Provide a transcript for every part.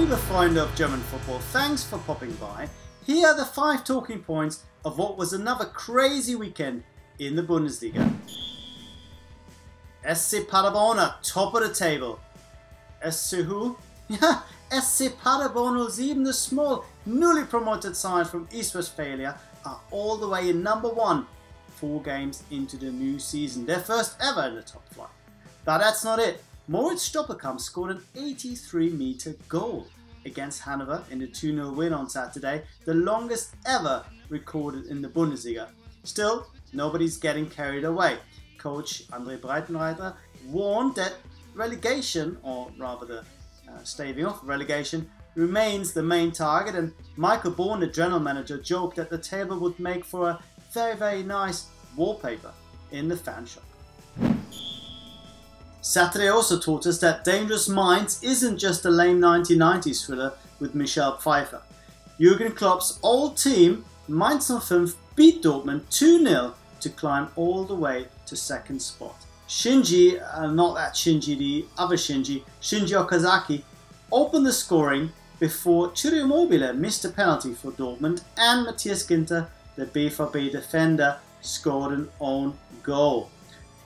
liebe Freunde of German football, thanks for popping by. Here are the 5 talking points of what was another crazy weekend in the Bundesliga. SC Paderborn are top of the table. SC who? Yeah, SC Paderborn 07, the small, newly promoted side from East Westphalia, are all the way in number 1, 4 games into the new season. Their first ever in the top flight. But that's not it. Moritz Stoppelkamp scored an 83-meter goal against Hanover in the 2-0 win on Saturday, the longest ever recorded in the Bundesliga. Still, nobody's getting carried away. Coach André Breitenreiter warned that relegation, or rather the staving off relegation, remains the main target, and Michael Born, the general manager, joked that the table would make for a very, very nice wallpaper in the fan shop. Saturday also taught us that dangerous Mainz isn't just a lame 1990s thriller with Michel Pfeiffer. Jürgen Klopp's old team, Mainz 05, beat Dortmund 2-0 to climb all the way to second spot. Shinji, not that Shinji, the other Shinji Okazaki, opened the scoring before Ciro Immobile missed a penalty for Dortmund, and Matthias Ginter, the BVB defender, scored an own goal.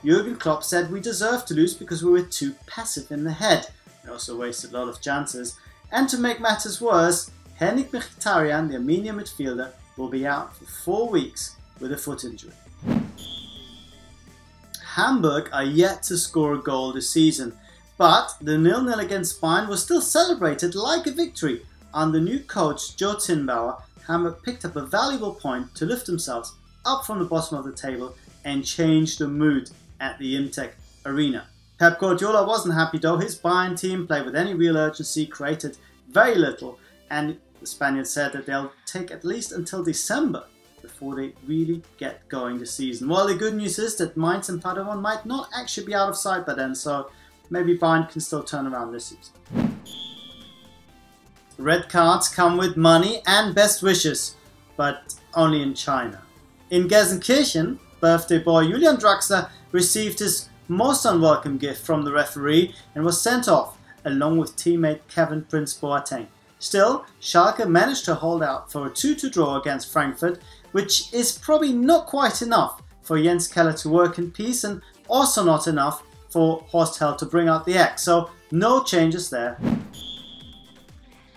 Jürgen Klopp said we deserved to lose because we were too passive in the head. We also wasted a lot of chances. And to make matters worse, Henrik Mkhitaryan, the Armenian midfielder, will be out for 4 weeks with a foot injury. Hamburg are yet to score a goal this season, but the 0-0 against Bayern was still celebrated like a victory. Under new coach Joe Tinbauer, Hamburg picked up a valuable point to lift themselves up from the bottom of the table and change the mood at the Imtech Arena. Pep Guardiola wasn't happy though. His Bayern team played with any real urgency, created very little, and the Spaniards said that they'll take at least until December before they really get going this season. Well, the good news is that Mainz and Paderborn might not actually be out of sight by then, so maybe Bayern can still turn around this season. Red cards come with money and best wishes, but only in China. In Gelsenkirchen, birthday boy Julian Draxer received his most unwelcome gift from the referee and was sent off, along with teammate Kevin Prince Boateng. Still, Schalke managed to hold out for a 2-2 draw against Frankfurt, which is probably not quite enough for Jens Keller to work in peace, and also not enough for Horst Held to bring out the X, so no changes there.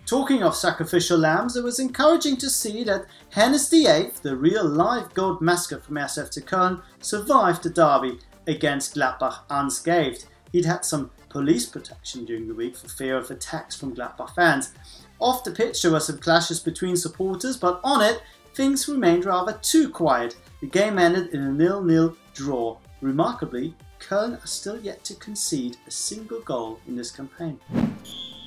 Talking of sacrificial lambs, it was encouraging to see that Hennes VIII, the real live goat mascot from SF Köln, survived the derby against Gladbach unscathed. He'd had some police protection during the week for fear of attacks from Gladbach fans. Off the pitch there were some clashes between supporters, but on it things remained rather too quiet. The game ended in a 0-0 draw. Remarkably, Köln are still yet to concede a single goal in this campaign.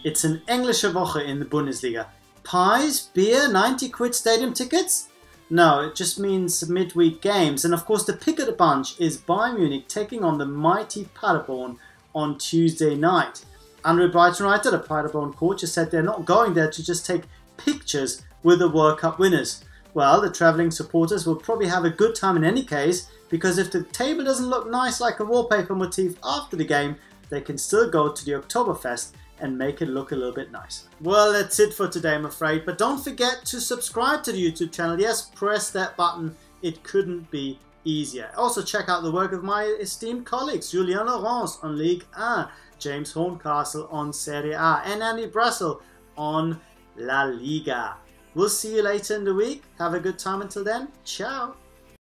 It's an Englische Woche in the Bundesliga. Pies, beer, 90 quid stadium tickets? No, it just means midweek games. And of course the pick of the bunch is Bayern Munich taking on the mighty Paderborn on Tuesday night. André Breitenreiter, the Paderborn coach, has said they're not going there to just take pictures with the World Cup winners. Well, the travelling supporters will probably have a good time in any case, because if the table doesn't look nice like a wallpaper motif after the game, they can still go to the Oktoberfest and make it look a little bit nicer. Well, that's it for today, I'm afraid, but don't forget to subscribe to the YouTube channel. Yes, press that button, it couldn't be easier. Also check out the work of my esteemed colleagues, Julien Laurence on Ligue 1, James Horncastle on Serie A, and Andy Brassel on La Liga. We'll see you later in the week. Have a good time until then. Ciao!